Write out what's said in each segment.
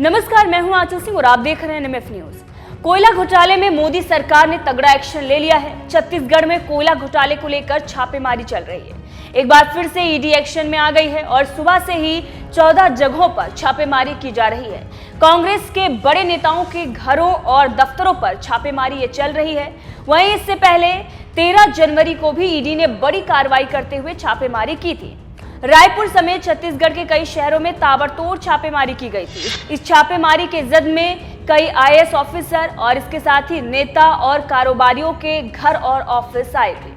नमस्कार, मैं हूं आंचल सिंह और आप देख रहे हैं NMF न्यूज। कोयला घोटाले में मोदी सरकार ने तगड़ा एक्शन ले लिया है। छत्तीसगढ़ में कोयला घोटाले को लेकर छापेमारी चल रही है। एक बार फिर से ईडी एक्शन में आ गई है और सुबह से ही 14 जगहों पर छापेमारी की जा रही है। कांग्रेस के बड़े नेताओं के घरों और दफ्तरों पर छापेमारी ये चल रही है। वहीं इससे पहले 13 जनवरी को भी ईडी ने बड़ी कार्रवाई करते हुए छापेमारी की थी। रायपुर समेत छत्तीसगढ़ के कई शहरों में ताबड़तोड़ छापेमारी की गई थी। इस छापेमारी के जद में कई IAS ऑफिसर और इसके साथ ही नेता और कारोबारियों के घर और ऑफिस आए थे।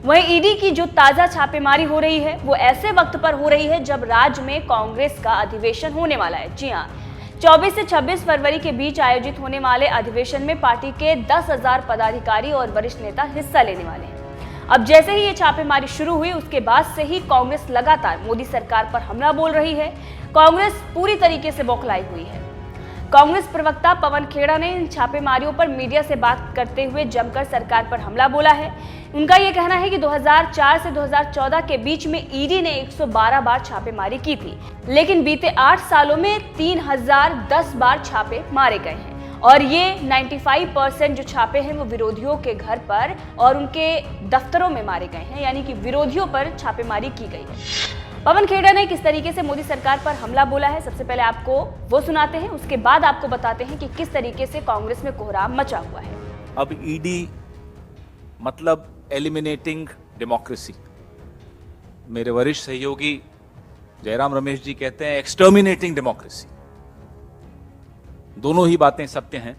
वहीं ईडी की जो ताजा छापेमारी हो रही है वो ऐसे वक्त पर हो रही है जब राज्य में कांग्रेस का अधिवेशन होने वाला है। जी हां, 24 से 26 फरवरी के बीच आयोजित होने वाले अधिवेशन में पार्टी के 10,000 पदाधिकारी और वरिष्ठ नेता हिस्सा लेने वाले हैं। अब जैसे ही ये छापेमारी शुरू हुई उसके बाद से ही कांग्रेस लगातार मोदी सरकार पर हमला बोल रही है। कांग्रेस पूरी तरीके से बौखलाई हुई है। कांग्रेस प्रवक्ता पवन खेड़ा ने इन छापेमारियों पर मीडिया से बात करते हुए जमकर सरकार पर हमला बोला है। उनका यह कहना है कि 2004 से 2014 के बीच में ईडी ने 112 बार छापेमारी की थी, लेकिन बीते 8 सालों में 3010 बार छापे मारे गए हैं और ये 95% जो छापे हैं वो विरोधियों के घर पर और उनके दफ्तरों में मारे गए हैं, यानी कि विरोधियों पर छापेमारी की गई है। पवन खेड़ा ने किस तरीके से मोदी सरकार पर हमला बोला है, सबसे पहले आपको वो सुनाते हैं, उसके बाद आपको बताते हैं कि किस तरीके से कांग्रेस में कोहराम मचा हुआ है। अब ईडी मतलब एलिमिनेटिंग डेमोक्रेसी। मेरे वरिष्ठ सहयोगी जयराम रमेश जी कहते हैं एक्सटर्मिनेटिंग डेमोक्रेसी। दोनों ही बातें सत्य हैं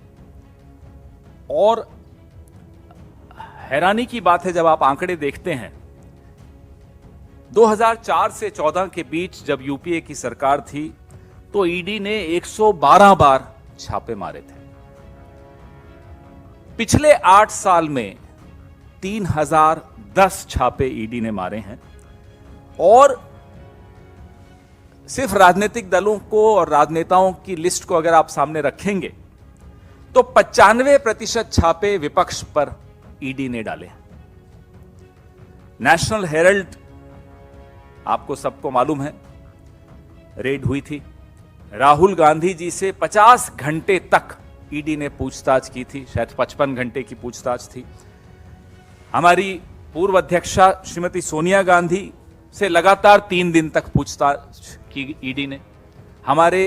और हैरानी की बात है जब आप आंकड़े देखते हैं। 2004 से 14 के बीच जब यूपीए की सरकार थी तो ईडी ने 112 बार छापे मारे थे। पिछले 8 साल में 3010 छापे ईडी ने मारे हैं और सिर्फ राजनीतिक दलों को और राजनेताओं की लिस्ट को अगर आप सामने रखेंगे तो 95% छापे विपक्ष पर ईडी ने डाले। नेशनल हेरल्ड आपको सबको मालूम है, रेड हुई थी। राहुल गांधी जी से 50 घंटे तक ईडी ने पूछताछ की थी, शायद 55 घंटे की पूछताछ थी। हमारी पूर्व अध्यक्षा श्रीमती सोनिया गांधी से लगातार 3 दिन तक पूछताछ की ईडी ने। हमारे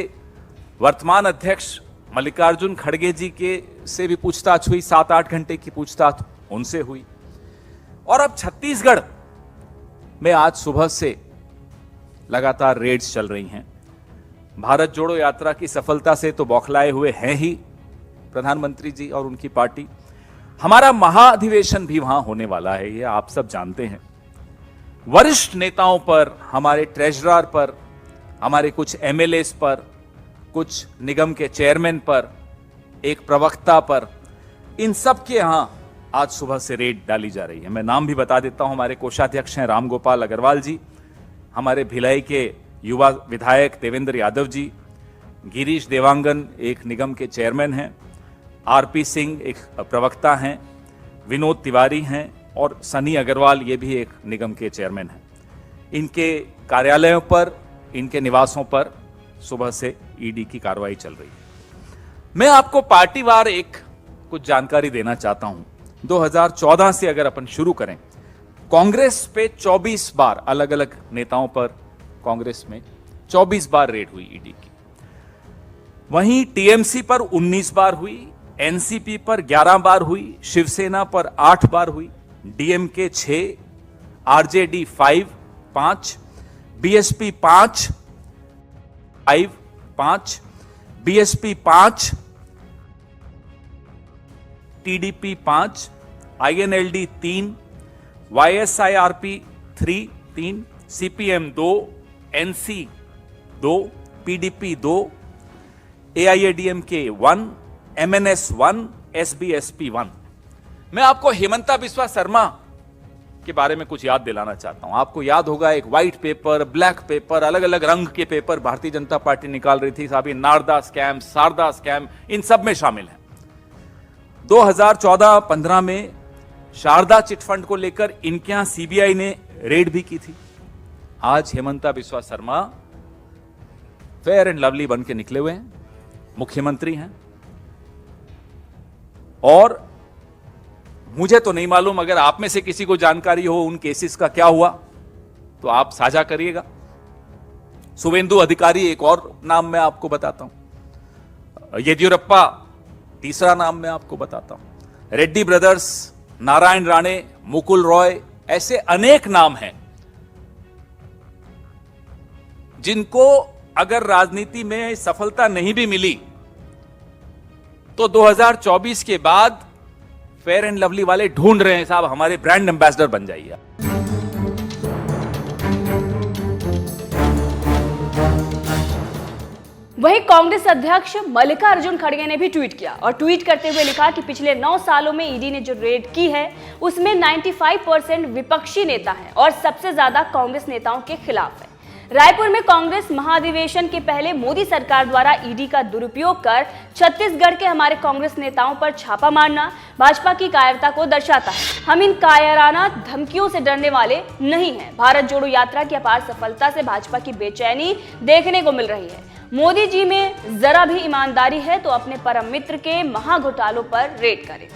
वर्तमान अध्यक्ष मल्लिकार्जुन खड़गे जी के से भी पूछताछ हुई, 7-8 घंटे की पूछताछ उनसे हुई। और अब छत्तीसगढ़ में आज सुबह से लगातार रेड्स चल रही हैं। भारत जोड़ो यात्रा की सफलता से तो बौखलाए हुए हैं ही प्रधानमंत्री जी और उनकी पार्टी। हमारा महाअधिवेशन भी वहां होने वाला है, ये आप सब जानते हैं। वरिष्ठ नेताओं पर, हमारे ट्रेजरर पर, हमारे कुछ MLAs पर, कुछ निगम के चेयरमैन पर, एक प्रवक्ता पर, इन सब के यहां आज सुबह से रेड डाली जा रही है। मैं नाम भी बता देता हूं। हमारे कोषाध्यक्ष हैं रामगोपाल अग्रवाल जी, हमारे भिलाई के युवा विधायक देवेंद्र यादव जी, गिरीश देवांगन एक निगम के चेयरमैन हैं, RP सिंह एक प्रवक्ता हैं, विनोद तिवारी हैं और सनी अग्रवाल ये भी एक निगम के चेयरमैन हैं। इनके कार्यालयों पर, इनके निवासों पर सुबह से ईडी की कार्रवाई चल रही है। मैं आपको पार्टीवार एक कुछ जानकारी देना चाहता हूं। 2014 से अगर अपन शुरू करें, कांग्रेस पे 24 बार, अलग अलग नेताओं पर कांग्रेस में 24 बार रेड हुई ईडी की। वहीं TMC पर 19 बार हुई, NCP पर 11 बार हुई, शिवसेना पर 8 बार हुई, DMK 6, RJD 5, BSP 5, BSP 5, TDP 5, INLD 3, YSIRP 3, CPM 2, NC 2, PDP 2, AIADMK 1, MNS 1, SBSP 1। मैं आपको हेमंता बिस्वा शर्मा के बारे में कुछ याद दिलाना चाहता हूं। आपको याद होगा एक व्हाइट पेपर, ब्लैक पेपर, अलग अलग रंग के पेपर भारतीय जनता पार्टी निकाल रही थी। साहब ये नारदा स्कैम, शारदा स्कैम, इन सब में शामिल है। 2014-15 में शारदा चिटफंड को लेकर इनके यहां CBI ने रेड भी की थी। आज Himanta Biswa Sarma Fair and Lovely बन के निकले हुए हैं मुख्यमंत्री हैं, और मुझे तो नहीं मालूम, अगर आप में से किसी को जानकारी हो उन केसेस का क्या हुआ तो आप साझा करिएगा। शुभेंदु अधिकारी एक और नाम मैं आपको बताता हूं, येदियुरप्पा तीसरा नाम मैं आपको बताता हूं, रेड्डी ब्रदर्स, नारायण राणे, मुकुल रॉय, ऐसे अनेक नाम हैं जिनको अगर राजनीति में सफलता नहीं भी मिली तो 2024 के बाद फेयर एंड लवली वाले ढूंढ रहे हैं, साहब हमारे ब्रांड एम्बेसडर बन जाइए। वहीं कांग्रेस अध्यक्ष मल्लिकार्जुन खड़गे ने भी ट्वीट किया और ट्वीट करते हुए लिखा कि पिछले 9 सालों में ईडी ने जो रेड की है उसमें 95% विपक्षी नेता हैं और सबसे ज्यादा कांग्रेस नेताओं के खिलाफ है। रायपुर में कांग्रेस महाधिवेशन के पहले मोदी सरकार द्वारा ईडी का दुरुपयोग कर छत्तीसगढ़ के हमारे कांग्रेस नेताओं पर छापा मारना भाजपा की कायरता को दर्शाता है। हम इन कायराना धमकियों से डरने वाले नहीं हैं। भारत जोड़ो यात्रा की अपार सफलता से भाजपा की बेचैनी देखने को मिल रही है। मोदी जी में जरा भी ईमानदारी है तो अपने परम मित्र के महाघोटालों पर रेड करें।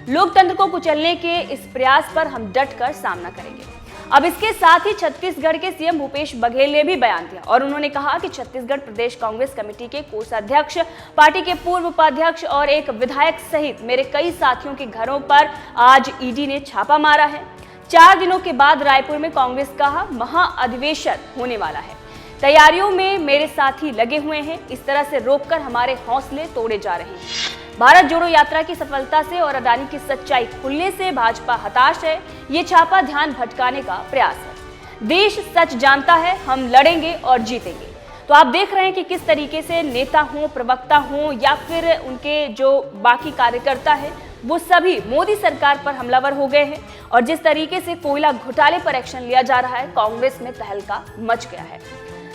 लोकतंत्र को कुचलने के इस प्रयास पर हम डटकर सामना करेंगे। अब इसके साथ ही छत्तीसगढ़ के सीएम भूपेश बघेल ने भी बयान दिया और उन्होंने कहा कि छत्तीसगढ़ प्रदेश कांग्रेस कमेटी के कोषाध्यक्ष, पार्टी के पूर्व उपाध्यक्ष और एक विधायक सहित मेरे कई साथियों के घरों पर आज ईडी ने छापा मारा है। 4 दिनों के बाद रायपुर में कांग्रेस का महाअधिवेशन होने वाला है। तैयारियों में मेरे साथी लगे हुए हैं। इस तरह से रोककर हमारे हौसले तोड़े जा रहे हैं। भारत जोड़ो यात्रा की सफलता से और अडानी की सच्चाई खुलने से भाजपा हताश है। ये छापा ध्यान भटकाने का प्रयास है। देश सच जानता है, हम लड़ेंगे और जीतेंगे। तो आप देख रहे हैं कि किस तरीके से नेता हों, प्रवक्ता हों या फिर उनके जो बाकी कार्यकर्ता है वो सभी मोदी सरकार पर हमलावर हो गए हैं और जिस तरीके से कोयला घोटाले पर एक्शन लिया जा रहा है, कांग्रेस में तहलका मच गया है।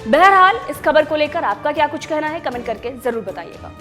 बहरहाल इस खबर को लेकर आपका क्या कुछ कहना है, कमेंट करके जरूर बताइएगा।